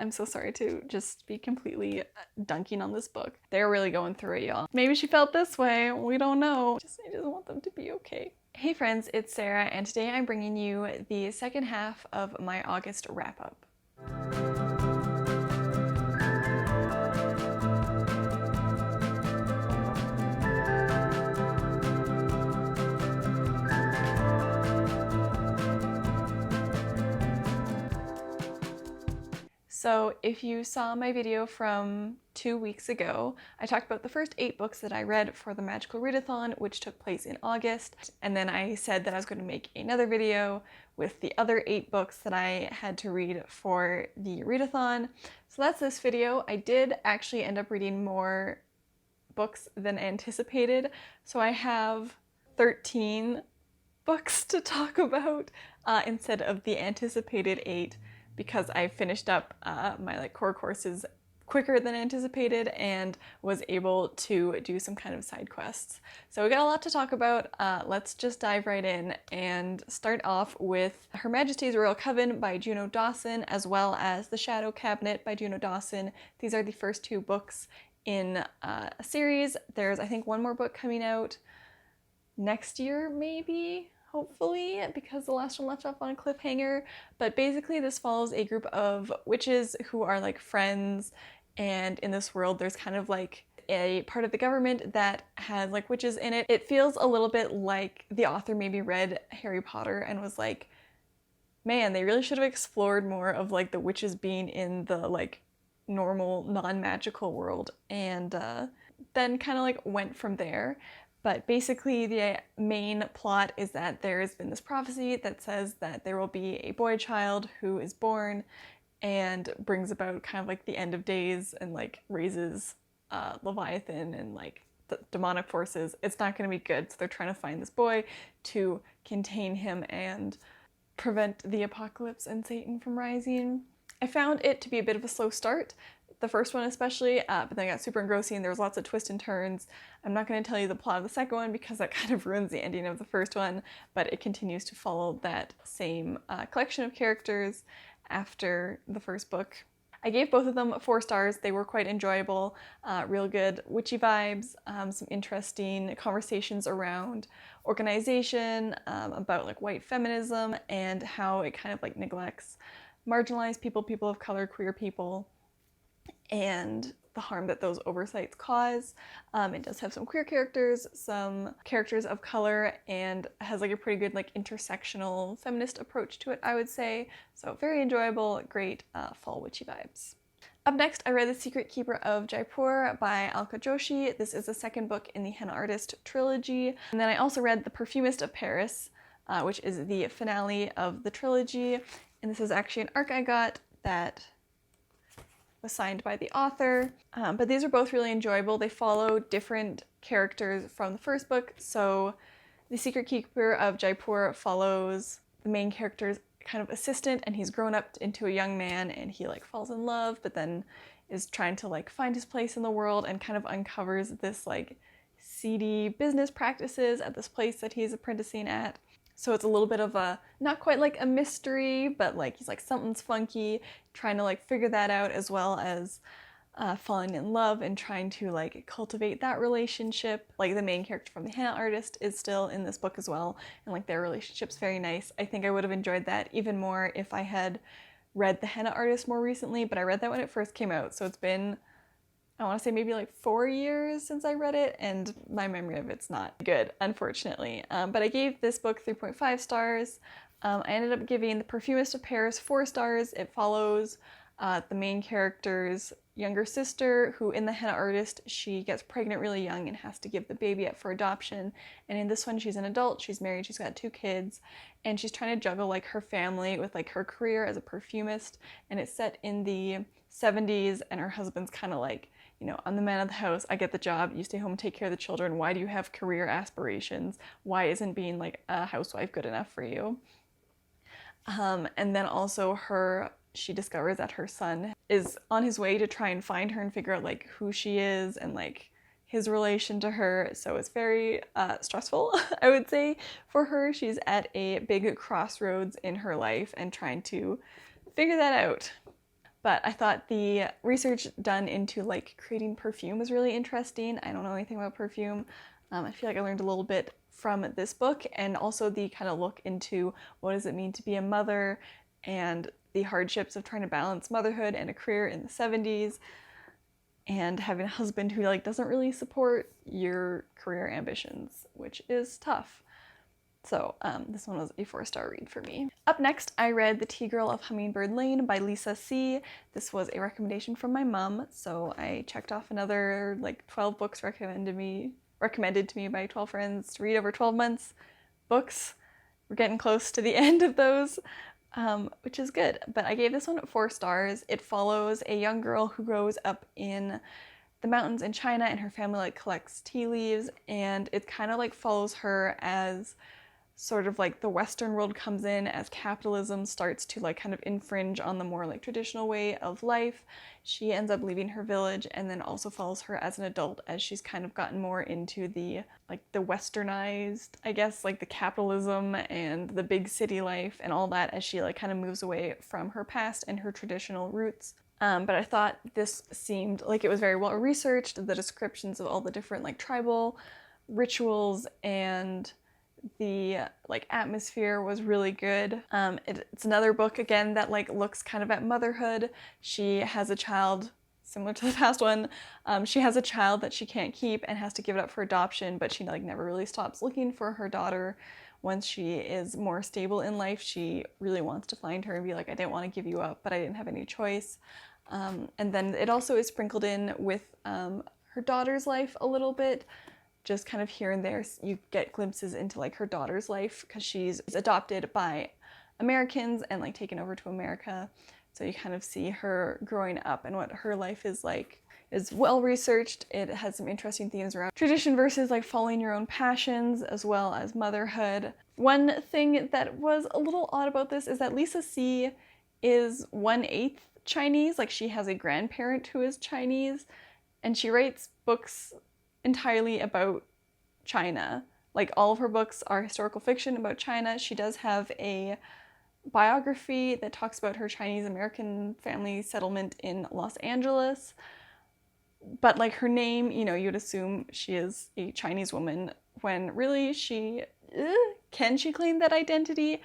I'm so sorry to just be completely dunking on this book. They're really going through it, y'all. Maybe she felt this way, we don't know. I just want them to be okay. Hey friends, it's Sarah, and today I'm bringing you the second half of my August wrap-up. So if you saw my video from 2 weeks ago, I talked about the first 8 books that I read for the Magical Readathon, which took place in August. And then I said that I was going to make another video with the other 8 books that I had to read for the readathon. So that's this video. I did actually end up reading more books than anticipated. So I have 13 books to talk about instead of the anticipated 8. Because I finished up my core courses quicker than anticipated and was able to do some kind of side quests. So we got a lot to talk about. Let's just dive right in and start off with Her Majesty's Royal Coven by Juno Dawson, as well as The Shadow Cabinet by Juno Dawson. These are the first 2 books in a series. There's, I think, one more book coming out next year, maybe? Hopefully, because the last one left off on a cliffhanger. But basically this follows a group of witches who are like friends, and in this world there's kind of like a part of the government that has like witches in it. It feels a little bit like the author maybe read Harry Potter and was like, man, they really should have explored more of like the witches being in the like normal non-magical world, and then kind of like went from there. But basically the main plot is that there has been this prophecy that says that there will be a boy child who is born and brings about kind of like the end of days and like raises Leviathan and like the demonic forces. It's not going to be good, so they're trying to find this boy to contain him and prevent the apocalypse and Satan from rising. I found it to be a bit of a slow start. The first one especially, but then I got super engrossing. There was lots of twists and turns. I'm not going to tell you the plot of the second one because that kind of ruins the ending of the first one, but it continues to follow that same collection of characters after the first book. I gave both of them 4 stars. They were quite enjoyable, real good witchy vibes, some interesting conversations around organization, about like white feminism and how it kind of like neglects marginalized people, people of color, queer people, and the harm that those oversights cause. It does have some queer characters, some characters of color, and has like a pretty good like intersectional feminist approach to it, I would say. So very enjoyable, great fall witchy vibes. Up next, I read The Secret Keeper of Jaipur by Alka Joshi. This is the second book in the Henna Artist trilogy. And then I also read The Perfumist of Paris, which is the finale of the trilogy. And this is actually an arc I got that was signed by the author, but these are both really enjoyable. They follow different characters from the first book. So The Secret Keeper of Jaipur follows the main character's kind of assistant, and he's grown up into a young man, and he like falls in love, but then is trying to like find his place in the world and kind of uncovers this like seedy business practices at this place that he's apprenticing at. So it's a little bit of a, not quite like a mystery, but like he's like, something's funky, trying to like figure that out, as well as falling in love and trying to like cultivate that relationship. Like the main character from the Henna Artist is still in this book as well, and like their relationship's very nice. I think I would have enjoyed that even more if I had read the Henna Artist more recently, but I read that when it first came out, so it's been, I want to say maybe like 4 years since I read it, and my memory of it's not good, unfortunately. But I gave this book 3.5 stars. I ended up giving The Perfumist of Paris 4 stars. It follows the main character's younger sister, who in the Henna Artist, she gets pregnant really young and has to give the baby up for adoption. And in this one, she's an adult, she's married, she's got 2 kids, and she's trying to juggle like her family with like her career as a perfumist. And it's set in the 70s, and her husband's kind of like, you know, I'm the man of the house, I get the job, you stay home and take care of the children, why do you have career aspirations? Why isn't being like a housewife good enough for you? And then also she discovers that her son is on his way to try and find her and figure out like who she is and like his relation to her. So it's very stressful, I would say, for her. She's at a big crossroads in her life and trying to figure that out. But I thought the research done into like creating perfume was really interesting. I don't know anything about perfume. I feel like I learned a little bit from this book, and also the kind of look into what does it mean to be a mother and the hardships of trying to balance motherhood and a career in the 70s and having a husband who like doesn't really support your career ambitions, which is tough. So this one was a 4-star read for me. Up next, I read The Tea Girl of Hummingbird Lane by Lisa C. This was a recommendation from my mom, so I checked off another like 12 books recommended to me by 12 friends to read over 12 months. Books. We're getting close to the end of those, which is good. But I gave this one 4 stars. It follows a young girl who grows up in the mountains in China, and her family like collects tea leaves, and it kind of like follows her as sort of like the Western world comes in, as capitalism starts to like kind of infringe on the more like traditional way of life. She ends up leaving her village, and then also follows her as an adult as she's kind of gotten more into the like the westernized, I guess, like the capitalism and the big city life and all that, as she like kind of moves away from her past and her traditional roots. But I thought this seemed like it was very well researched. The descriptions of all the different like tribal rituals and the like atmosphere was really good. It's another book again that like looks kind of at motherhood. She has a child similar to the past one. She has a child that she can't keep and has to give it up for adoption, but she like never really stops looking for her daughter. Once she is more stable in life, she really wants to find her and be like, I didn't want to give you up, but I didn't have any choice. And then it also is sprinkled in with her daughter's life a little bit. Just kind of here and there, you get glimpses into like her daughter's life, because she's adopted by Americans and like taken over to America. So you kind of see her growing up and what her life is like. It's well researched. It has some interesting themes around tradition versus like following your own passions, as well as motherhood. One thing that was a little odd about this is that Lisa C is 1/8 Chinese. Like she has a grandparent who is Chinese, and she writes books entirely about China. Like all of her books are historical fiction about China. She does have a biography that talks about her Chinese American family settlement in Los Angeles. But like her name, you know, you'd assume she is a Chinese woman, when really can she claim that identity?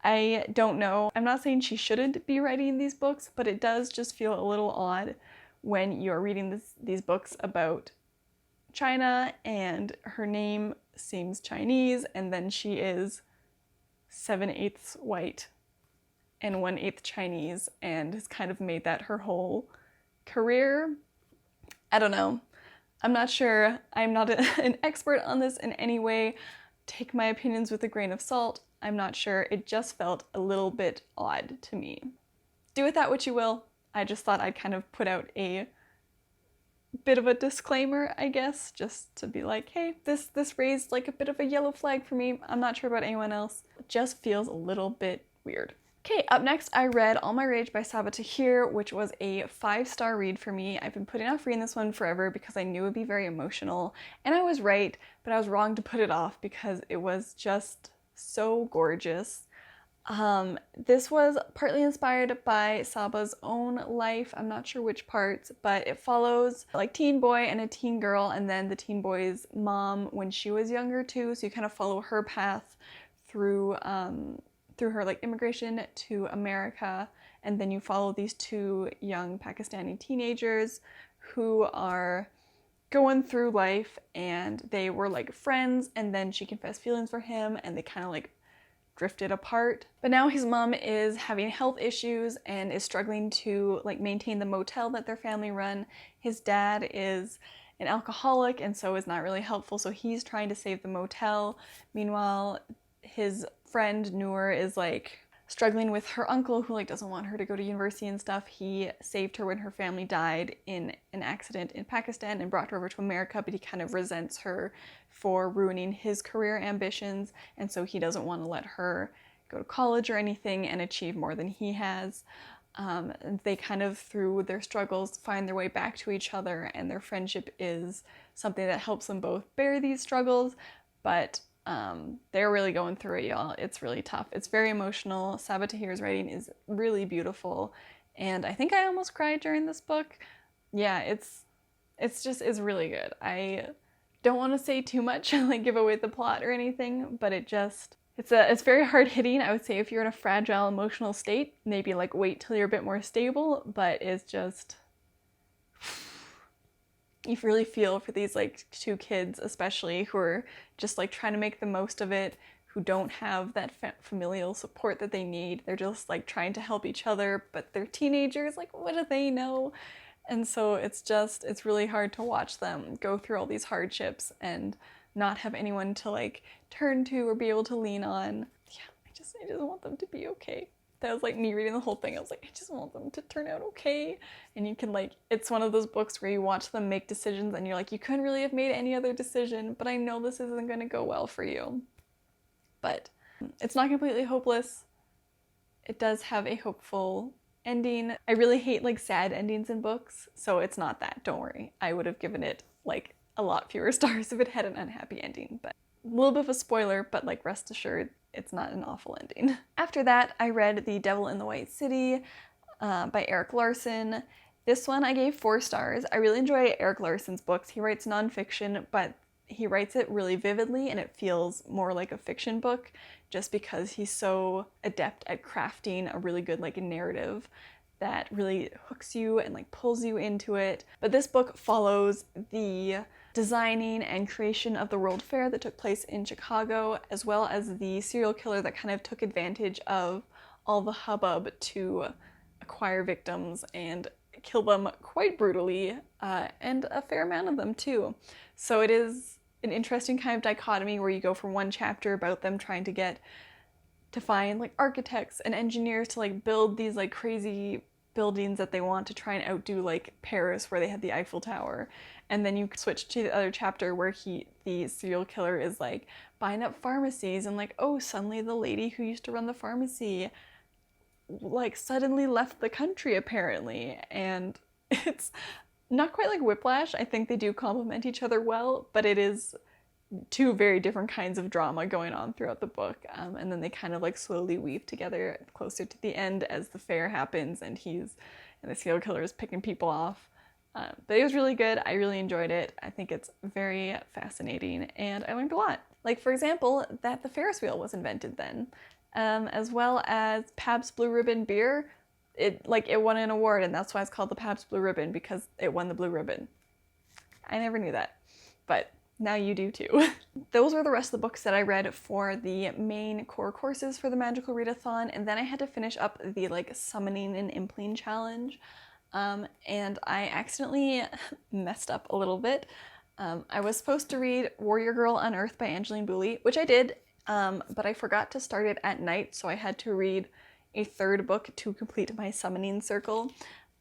I don't know. I'm not saying she shouldn't be writing these books, but it does just feel a little odd when you're reading these books about China and her name seems Chinese, and then she is 7/8 white and 1/8 Chinese, and has kind of made that her whole career. I don't know. I'm not sure. I'm not an expert on this in any way. Take my opinions with a grain of salt. I'm not sure. It just felt a little bit odd to me. Do with that what you will. I just thought I'd kind of put out a bit of a disclaimer, I guess, just to be like, hey, this raised like a bit of a yellow flag for me. I'm not sure about anyone else. It just feels a little bit weird. Okay, up next I read All My Rage by Sabaa Tahir, which was a 5-star read for me. I've been putting off reading this one forever because I knew it would be very emotional, and I was right, but I was wrong to put it off because it was just so gorgeous. This was partly inspired by Saba's own life. I'm not sure which parts, but it follows like teen boy and a teen girl, and then the teen boy's mom when she was younger too. So you kind of follow her path through her like immigration to America, and then you follow these 2 young Pakistani teenagers who are going through life, and they were like friends, and then she confessed feelings for him, and they kind of like drifted apart. But now his mom is having health issues and is struggling to like maintain the motel that their family run. His dad is an alcoholic and so is not really helpful, so he's trying to save the motel. Meanwhile, his friend Noor is like struggling with her uncle who like doesn't want her to go to university and stuff. He saved her when her family died in an accident in Pakistan and brought her over to America, but he kind of resents her for ruining his career ambitions, and so he doesn't want to let her go to college or anything and achieve more than he has. They kind of, through their struggles, find their way back to each other, and their friendship is something that helps them both bear these struggles, but they're really going through it, y'all. It's really tough. It's very emotional. Sabaa Tahir's writing is really beautiful, and I think I almost cried during this book. Yeah, it's really good. I don't want to say too much and like give away the plot or anything, but it's very hard hitting. I would say if you're in a fragile emotional state, maybe like wait till you're a bit more stable, but it's just, you really feel for these like two kids especially who are just like trying to make the most of it, who don't have that familial support that they need. They're just like trying to help each other, but they're teenagers, like what do they know? And so it's really hard to watch them go through all these hardships and not have anyone to like turn to or be able to lean on. Yeah, I just want them to be okay. That was like me reading the whole thing. I was like, I just want them to turn out okay. And you can like, it's one of those books where you watch them make decisions and you're like, you couldn't really have made any other decision, but I know this isn't going to go well for you. But it's not completely hopeless. It does have a hopeful ending. I really hate like sad endings in books, so it's not that, don't worry. I would have given it like a lot fewer stars if it had an unhappy ending, but a little bit of a spoiler, but like rest assured, it's not an awful ending. After that, I read The Devil in the White City by Erik Larson. This one I gave 4 stars. I really enjoy Erik Larson's books. He writes nonfiction, but he writes it really vividly and it feels more like a fiction book just because he's so adept at crafting a really good like narrative that really hooks you and like pulls you into it. But this book follows the designing and creation of the World Fair that took place in Chicago, as well as the serial killer that kind of took advantage of all the hubbub to acquire victims and kill them quite brutally, and a fair amount of them too. So it is an interesting kind of dichotomy where you go from one chapter about them trying to find like architects and engineers to like build these like crazy buildings that they want to try and outdo like Paris where they had the Eiffel Tower, and then you switch to the other chapter where the serial killer is like buying up pharmacies and like, oh, suddenly the lady who used to run the pharmacy like suddenly left the country apparently, and it's not quite like Whiplash. I think they do complement each other well, but it is 2 very different kinds of drama going on throughout the book, and then they kind of like slowly weave together closer to the end as the fair happens and the serial killer is picking people off. But it was really good. I really enjoyed it. I think it's very fascinating and I learned a lot. Like, for example, that the Ferris wheel was invented then, as well as Pabst Blue Ribbon beer. It won an award and that's why it's called the Pabst Blue Ribbon, because it won the Blue Ribbon. I never knew that, but now you do too. Those were the rest of the books that I read for the main core courses for the Magical Readathon, and then I had to finish up the like summoning and impling challenge, and I accidentally messed up a little bit. I was supposed to read Warrior Girl Unearthed by Angeline Boulley, which I did, but I forgot to start it at night, so I had to read a 3rd book to complete my summoning circle.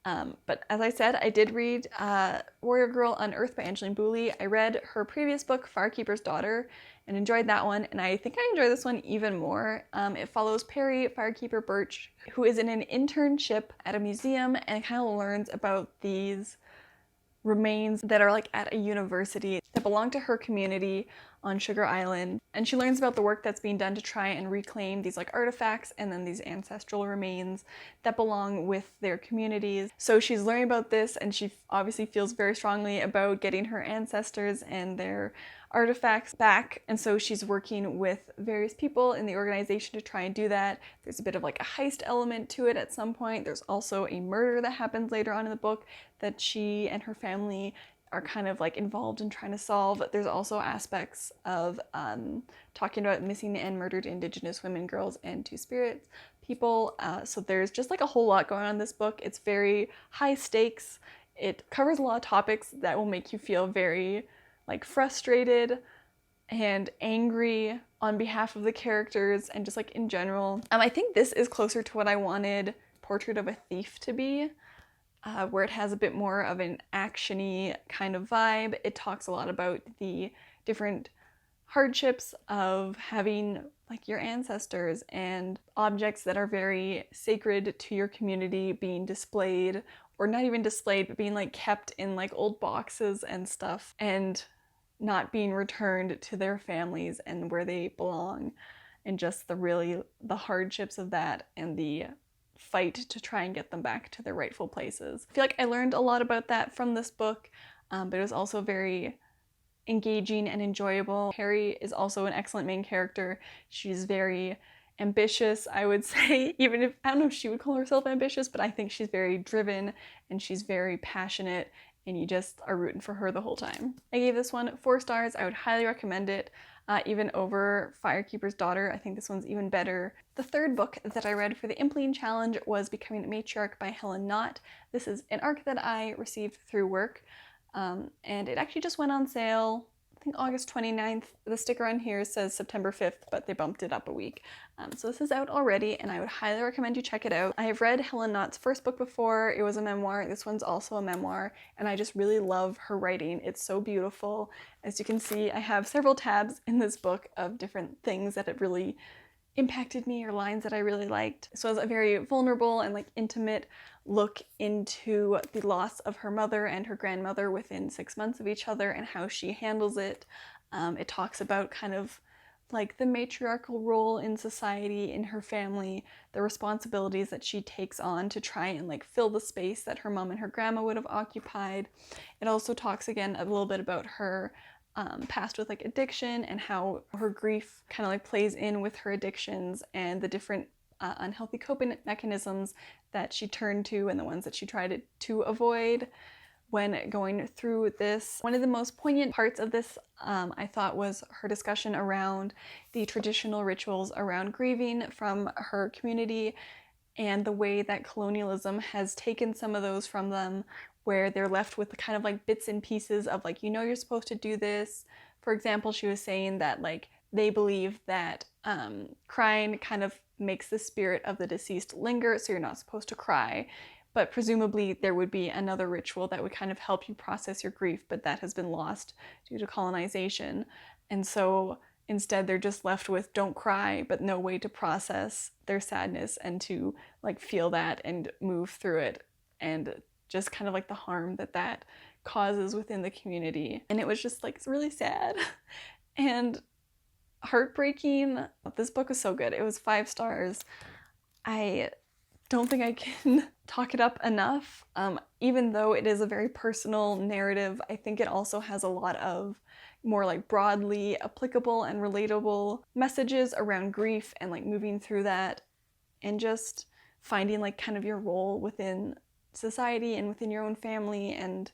But as I said, I did read Warrior Girl Unearthed by Angeline Boulley. I read her previous book, Firekeeper's Daughter, and enjoyed that one, and I think I enjoy this one even more. It follows Perry, Firekeeper Birch, who is in an internship at a museum and kind of learns about these remains that are like at a university that belong to her community on Sugar Island, and she learns about the work that's being done to try and reclaim these like artifacts and then these ancestral remains that belong with their communities. So she's learning about this and she obviously feels very strongly about getting her ancestors and their artifacts back, and so she's working with various people in the organization to try and do that. There's a bit of like a heist element to it at some point. There's also a murder that happens later on in the book that she and her family are kind of like involved in trying to solve. There's also aspects of talking about missing and murdered Indigenous women, girls, and Two-Spirit people. So there's just like a whole lot going on in this book. It's very high stakes. It covers a lot of topics that will make you feel very like frustrated and angry on behalf of the characters and just like in general. I think this is closer to what I wanted Portrait of a Thief to be, where it has a bit more of an action-y kind of vibe. It talks a lot about the different hardships of having like your ancestors and objects that are very sacred to your community being displayed, or not even displayed, but being like kept in like old boxes and stuff and not being returned to their families and where they belong, and just the hardships of that and the fight to try and get them back to their rightful places. I feel like I learned a lot about that from this book, but it was also very engaging and enjoyable. Harry is also an excellent main character. She's very ambitious, I would say, even if, I don't know if she would call herself ambitious, but I think she's very driven and she's very passionate, and you just are rooting for her the whole time. I gave this one 4 stars. I would highly recommend it, even over Firekeeper's Daughter. I think this one's even better. The third book that I read for the Impleen Challenge was Becoming a Matriarch by Helen Knott. This is an arc that I received through work, and it actually just went on sale, I think August 29th. The sticker on here says September 5th, but they bumped it up a week. So this is out already, and I would highly recommend you check it out. I have read Helen Knott's first book before. It was a memoir. This one's also a memoir, and I just really love her writing. It's so beautiful. As you can see, I have several tabs in this book of different things that have really impacted me or lines that I really liked. So it's a very vulnerable and like intimate look into the loss of her mother and her grandmother within 6 months of each other and how she handles it. It talks about kind of like the matriarchal role in society, in her family, the responsibilities that she takes on to try and like fill the space that her mom and her grandma would have occupied. It also talks again a little bit about her past with like addiction and how her grief kind of like plays in with her addictions and the different unhealthy coping mechanisms that she turned to and the ones that she tried to avoid when going through this. One of the most poignant parts of this, I thought, was her discussion around the traditional rituals around grieving from her community and the way that colonialism has taken some of those from them, where they're left with kind of like bits and pieces of like, you know, you're supposed to do this. For example, she was saying that like they believe that crying kind of makes the spirit of the deceased linger, so you're not supposed to cry. But presumably there would be another ritual that would kind of help you process your grief, but that has been lost due to colonization. And so instead they're just left with don't cry, but no way to process their sadness and to like feel that and move through it, and just kind of like the harm that that causes within the community. And it was just like, it's really sad and heartbreaking. This book was so good. It was 5 stars. I don't think I can talk it up enough. Even though it is a very personal narrative, I think it also has a lot of more like broadly applicable and relatable messages around grief and like moving through that and just finding like kind of your role within society and within your own family and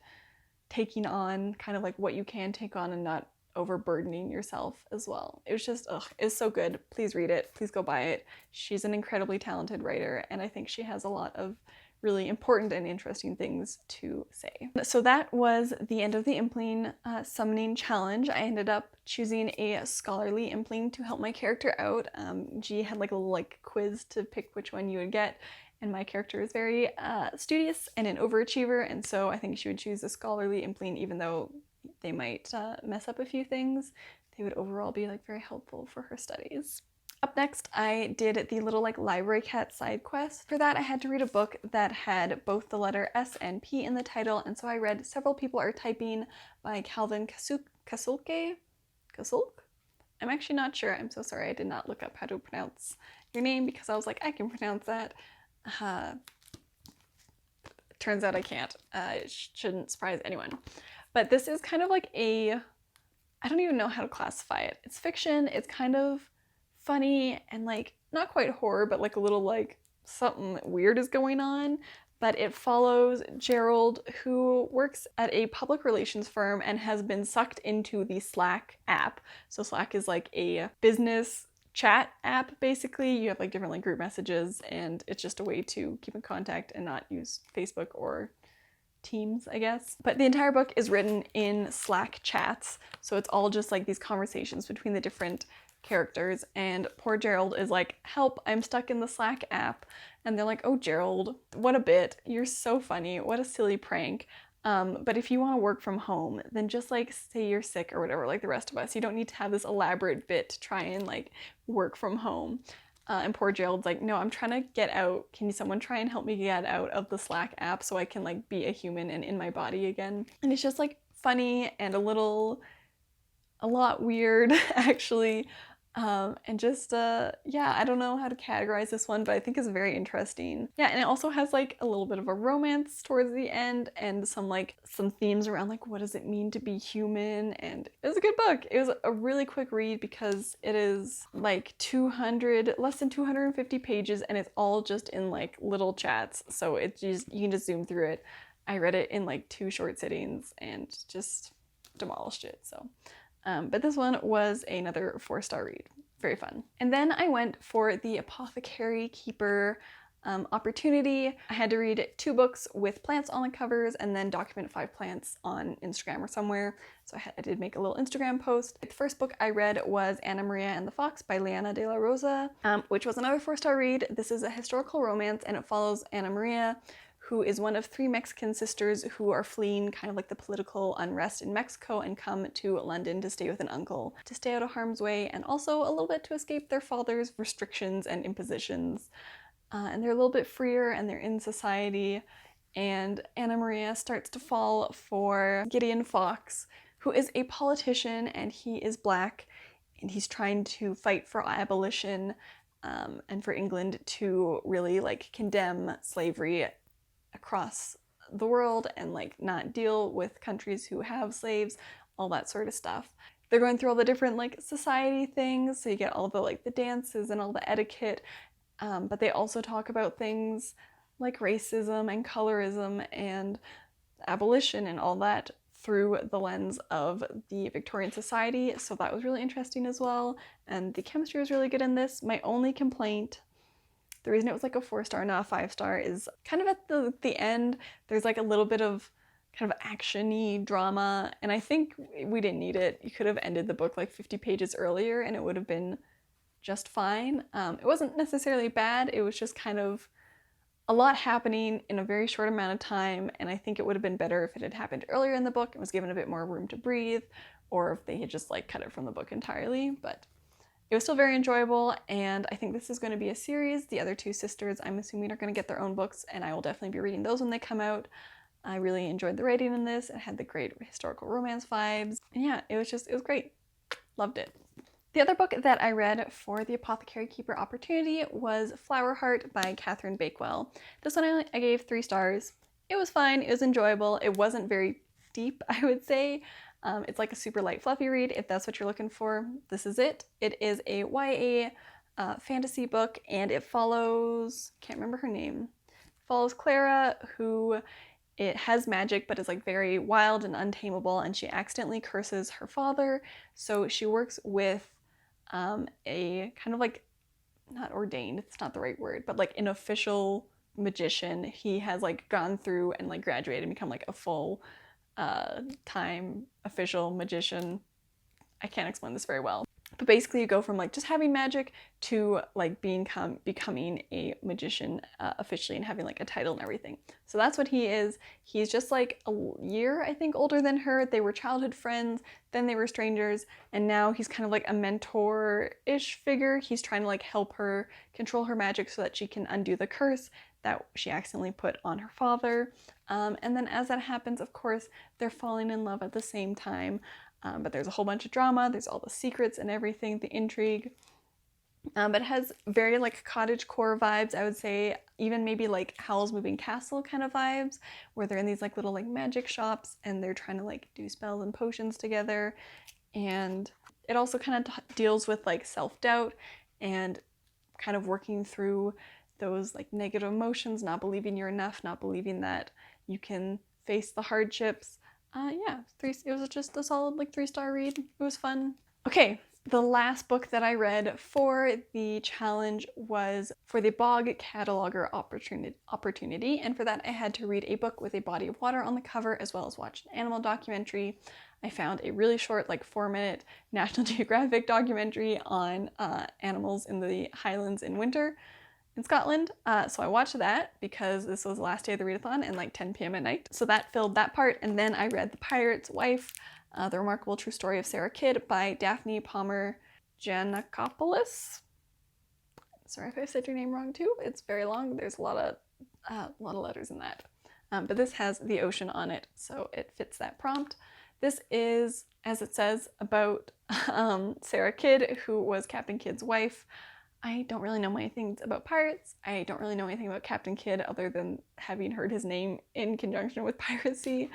taking on kind of like what you can take on and not overburdening yourself as well. It was just, it's so good. Please read it. Please go buy it. She's an incredibly talented writer, and I think she has a lot of really important and interesting things to say. So that was the end of the Impleen summoning challenge. I ended up choosing a scholarly Impleen to help my character out. G had like a little like quiz to pick which one you would get, and my character is very studious and an overachiever, and so I think she would choose a scholarly Impleen, even though they might mess up a few things. They would overall be like very helpful for her studies. Up next, I did the little like library cat side quest. For that, I had to read a book that had both the letter S and P in the title, and so I read Several People Are Typing by Calvin Kasulke? I'm actually not sure. I'm so sorry. I did not look up how to pronounce your name because I was like, I can pronounce that. Turns out I can't. It shouldn't surprise anyone. But this is kind of like I don't even know how to classify it. It's fiction. It's kind of funny and like not quite horror, but like a little like something weird is going on. But it follows Gerald, who works at a public relations firm and has been sucked into the Slack app. So Slack is like a business chat app, basically. You have like different like group messages, and it's just a way to keep in contact and not use Facebook or Teams, I guess. But the entire book is written in Slack chats, so it's all just like these conversations between the different characters, and poor Gerald is like, help, I'm stuck in the Slack app. And they're like, oh Gerald, what a bit, you're so funny, what a silly prank. But if you want to work from home, then just like say you're sick or whatever, like the rest of us. You don't need to have this elaborate bit to try and like work from home. And poor Gerald's like, no, I'm trying to get out. Can someone try and help me get out of the Slack app so I can like be a human and in my body again? And it's just like funny and a lot weird, actually. And just, yeah, I don't know how to categorize this one, but I think it's very interesting. Yeah, and it also has like a little bit of a romance towards the end and some themes around like what does it mean to be human, and it was a good book. It was a really quick read because it is like less than 250 pages, and it's all just in like little chats, so it's just, you can just zoom through it. I read it in like 2 short sittings and just demolished it, so. But this one was another 4-star read. Very fun. And then I went for the Apothecary Keeper opportunity. I had to read 2 books with plants on the covers and then document 5 plants on Instagram or somewhere. So I did make a little Instagram post. The first book I read was Ana María and the Fox by Liana de la Rosa, which was another 4-star read. This is a historical romance and it follows Ana María, who is one of 3 Mexican sisters who are fleeing kind of like the political unrest in Mexico and come to London to stay with an uncle, to stay out of harm's way, and also a little bit to escape their father's restrictions and impositions. And they're a little bit freer and they're in society, and Ana María starts to fall for Gideon Fox, who is a politician and he is black, and he's trying to fight for abolition and for England to really like condemn slavery across the world and like not deal with countries who have slaves, all that sort of stuff. They're going through all the different like society things, so you get all the like the dances and all the etiquette, but they also talk about things like racism and colorism and abolition and all that through the lens of the Victorian society, so that was really interesting as well, and the chemistry was really good in this. My only complaint, the reason it was like a 4-star, not a 5-star, is kind of at the end, there's like a little bit of kind of action-y drama, and I think we didn't need it. You could have ended the book like 50 pages earlier and it would have been just fine. It wasn't necessarily bad, it was just kind of a lot happening in a very short amount of time, and I think it would have been better if it had happened earlier in the book and was given a bit more room to breathe, or if they had just like cut it from the book entirely, but it was still very enjoyable, and I think this is going to be a series. The other 2 sisters, I'm assuming, are going to get their own books, and I will definitely be reading those when they come out. I really enjoyed the writing in this. It had the great historical romance vibes, and yeah, it was great. Loved it. The other book that I read for the Apothecary Keeper opportunity was Flowerheart by Catherine Bakewell. This one I gave 3 stars. It was fine, it was enjoyable, it wasn't very deep, I would say. It's like a super light fluffy read. If that's what you're looking for, this is it. It is a YA fantasy book, and it follows, can't remember her name, it follows Clara, who it has magic but is like very wild and untamable, and she accidentally curses her father, so she works with a kind of like, not ordained, it's not the right word, but like an official magician. He has like gone through and like graduated and become like a full time official magician. I can't explain this very well, but basically you go from like just having magic to like becoming a magician officially and having like a title and everything. So that's what he is. He's just like a year, I think, older than her. They were childhood friends, then they were strangers, and now he's kind of like a mentor-ish figure. He's trying to like help her control her magic so that she can undo the curse that she accidentally put on her father. And then as that happens, of course, they're falling in love at the same time. But there's a whole bunch of drama, there's all the secrets and everything, the intrigue. But it has very like cottagecore vibes, I would say, even maybe like Howl's Moving Castle kind of vibes, where they're in these like little like magic shops and they're trying to like do spells and potions together. And it also kind of deals with like self-doubt and kind of working through those like negative emotions, not believing you're enough, not believing that you can face the hardships. Yeah, it was just a solid like 3-star read. It was fun. Okay, the last book that I read for the challenge was for the Bog Cataloger opportunity, and for that I had to read a book with a body of water on the cover as well as watch an animal documentary. I found a really short, like 4-minute National Geographic documentary on animals in the Highlands in winter in Scotland, so I watched that because this was the last day of the readathon and like 10 p.m. at night. So that filled that part, and then I read The Pirate's Wife, The Remarkable True Story of Sarah Kidd by Daphne Palmer Geanacopolous. Sorry if I said your name wrong too. It's very long. There's a lot of letters in that. But this has the ocean on it, so it fits that prompt. This is, as it says, about Sarah Kidd, who was Captain Kidd's wife. I don't really know many things about pirates. I don't really know anything about Captain Kidd other than having heard his name in conjunction with piracy.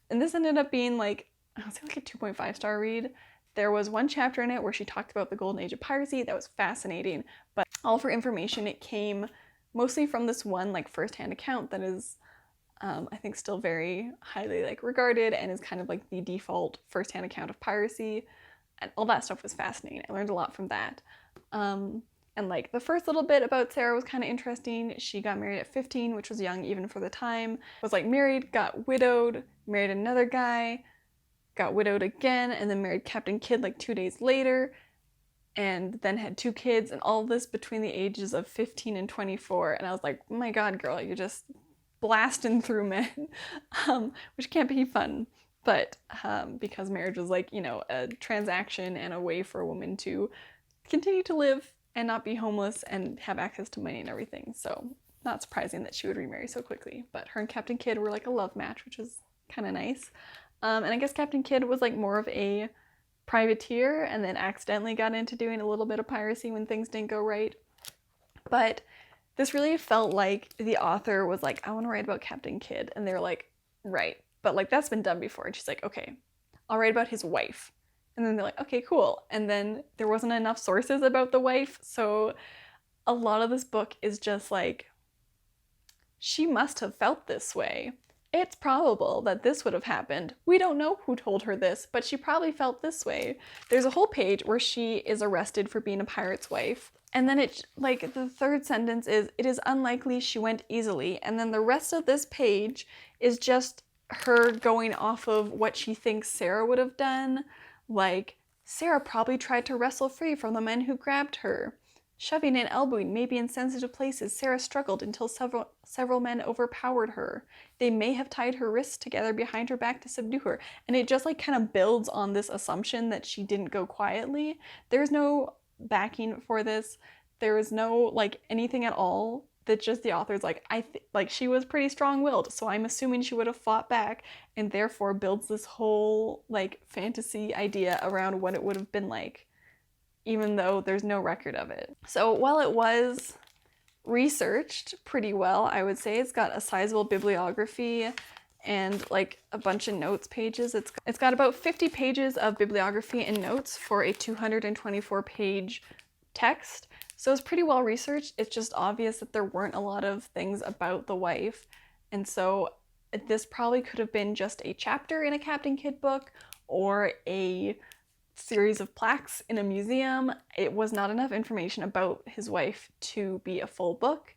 And this ended up being like, I would say like a 2.5 star read. There was one chapter in it where she talked about the golden age of piracy. That was fascinating. But all of her information, it came mostly from this one like first-hand account that is, I think, still very highly like regarded and is kind of like the default first-hand account of piracy. And all that stuff was fascinating. I learned a lot from that. And like the first little bit about Sarah was kind of interesting. She got married at 15, which was young even for the time. Was like married, got widowed, married another guy, got widowed again, and then married Captain Kidd like 2 days later, and then had 2 kids, and all this between the ages of 15 and 24. And I was like, oh my god, girl, you're just blasting through men, which can't be fun. But because marriage was like, you know, a transaction and a way for a woman to continue to live and not be homeless and have access to money and everything. So not surprising that she would remarry so quickly. But her and Captain Kidd were like a love match, which was kind of nice. And I guess Captain Kidd was like more of a privateer and then accidentally got into doing a little bit of piracy when things didn't go right. But this really felt like the author was like, I want to write about Captain Kidd. And they were like, right. But like that's been done before. And she's like, okay, I'll write about his wife. And then they're like, okay, cool. And then there wasn't enough sources about the wife. So a lot of this book is just like, she must have felt this way. It's probable that this would have happened. We don't know who told her this, but she probably felt this way. There's a whole page where she is arrested for being a pirate's wife. And then it, like, the third sentence is, it is unlikely she went easily. And then the rest of this page is just her going off of what she thinks Sarah would have done. Like, Sarah probably tried to wrestle free from the men who grabbed her. Shoving and elbowing, maybe in sensitive places, Sarah struggled until several men overpowered her. They may have tied her wrists together behind her back to subdue her. And it just like kind of builds on this assumption that she didn't go quietly. There's no backing for this. There is no like anything at all. That just the author's like, like she was pretty strong-willed, so I'm assuming she would have fought back, and therefore builds this whole like fantasy idea around what it would have been like, even though there's no record of it. So while it was researched pretty well, I would say it's got a sizable bibliography and like a bunch of notes pages. It's got about 50 pages of bibliography and notes for a 224 page text. So it's pretty well researched. It's just obvious that there weren't a lot of things about the wife. And so this probably could have been just a chapter in a Captain Kidd book or a series of plaques in a museum. It was not enough information about his wife to be a full book.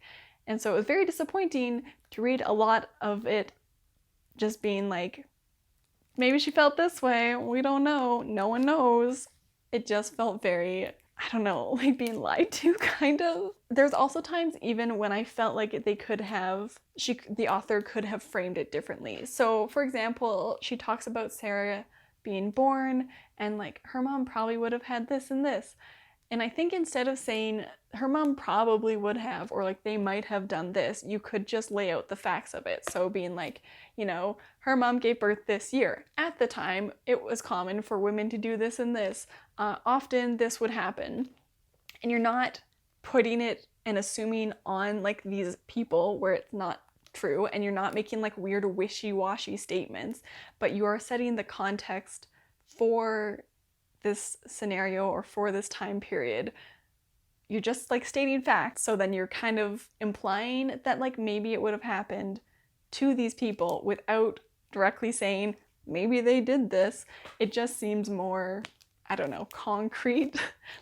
And so it was very disappointing to read a lot of it just being like, maybe she felt this way. We don't know. No one knows. It just felt very, I don't know, like being lied to, kind of. There's also times even when I felt like they could have, the author could have framed it differently. So for example, she talks about Sarah being born and like her mom probably would have had this and this. And I think instead of saying her mom probably would have, or like they might have done this, you could just lay out the facts of it. So being like, you know, her mom gave birth this year. At the time, it was common for women to do this and this. Often this would happen. And you're not putting it and assuming on like these people where it's not true, and you're not making like weird wishy-washy statements, but you are setting the context for this scenario or for this time period. You're just like stating facts, so then you're kind of implying that like maybe it would have happened to these people without directly saying maybe they did this. It just seems more, I don't know, concrete.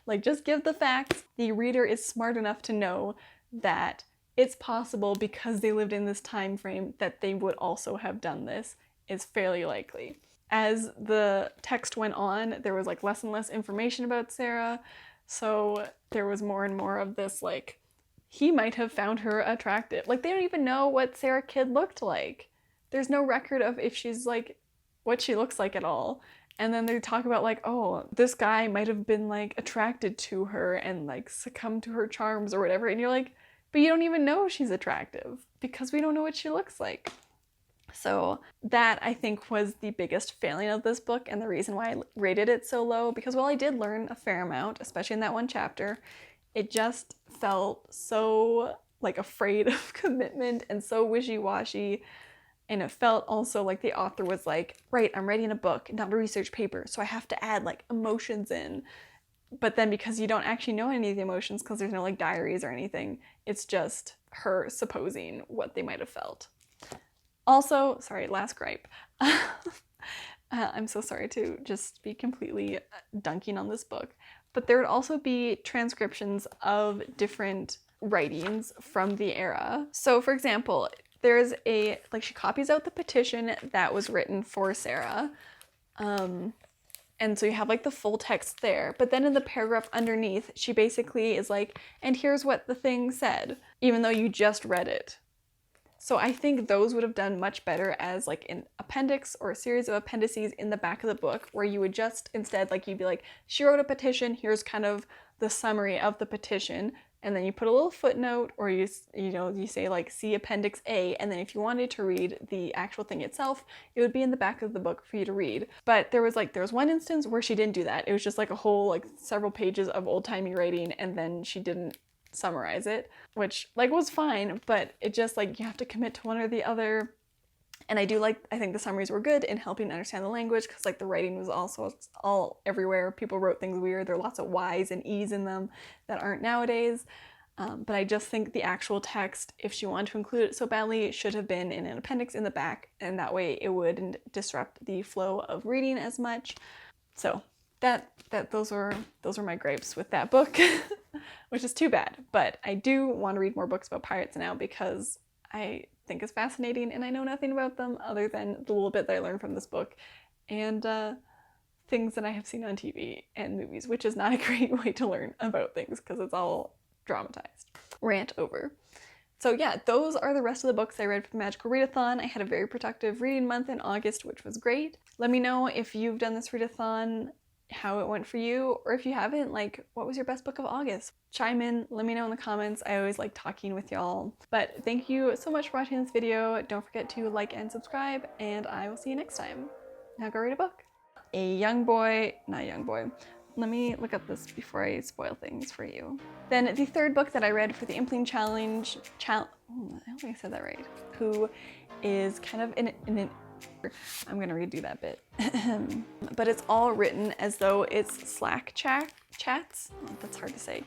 Like just give the facts. The reader is smart enough to know that it's possible because they lived in this time frame that they would also have done this. Is fairly likely. As the text went on, there was like less and less information about Sarah, so there was more and more of this like, he might have found her attractive. Like they don't even know what Sarah Kidd looked like. There's no record of if she's like, what she looks like at all. And then they talk about like, oh, this guy might have been like attracted to her and like succumbed to her charms or whatever. And you're like, but you don't even know she's attractive because we don't know what she looks like. So that, I think, was the biggest failing of this book and the reason why I rated it so low, because while I did learn a fair amount, especially in that one chapter, it just felt so like afraid of commitment and so wishy-washy. And it felt also like the author was like, right, I'm writing a book, not a research paper, so I have to add like emotions in. But then because you don't actually know any of the emotions, because there's no like diaries or anything, it's just her supposing what they might have felt. Also, sorry, last gripe. I'm so sorry to just be completely dunking on this book, but there would also be transcriptions of different writings from the era. So for example, there's she copies out the petition that was written for Sarah. And so you have like the full text there, but then in the paragraph underneath, she basically is like, and here's what the thing said, even though you just read it. So I think those would have done much better as like an appendix or a series of appendices in the back of the book, where you would just instead like, you'd be like, she wrote a petition, here's kind of the summary of the petition, and then you put a little footnote, or you say like, see Appendix A, and then if you wanted to read the actual thing itself, it would be in the back of the book for you to read. But there was one instance where she didn't do that. It was just like a whole like several pages of old-timey writing, and then she didn't summarize it, which like was fine, but it just like, you have to commit to one or the other. And I think the summaries were good in helping understand the language, because like the writing was also all everywhere. People wrote things weird. There are lots of Y's and E's in them that aren't nowadays. But I just think the actual text, if she wanted to include it so badly, should have been in an appendix in the back, and that way it wouldn't disrupt the flow of reading as much. So those were my gripes with that book, which is too bad. But I do want to read more books about pirates now, because I think it's fascinating and I know nothing about them other than the little bit that I learned from this book and things that I have seen on TV and movies, which is not a great way to learn about things because it's all dramatized. Rant over. So yeah, those are the rest of the books I read for the Magical Readathon. I had a very productive reading month in August, which was great. Let me know if you've done this readathon, how it went for you, or if you haven't, like, what was your best book of August? Chime in, let me know in the comments. I always like talking with y'all. But thank you so much for watching this video. Don't forget to like and subscribe, and I will see you next time. Now go read a book. Let me look up this before I spoil things for you. Then the third book that I read for the Impling Challenge, I don't think I said that right, who is kind of in an I'm gonna redo that bit. But it's all written as though it's Slack chats. Oh, that's hard to say.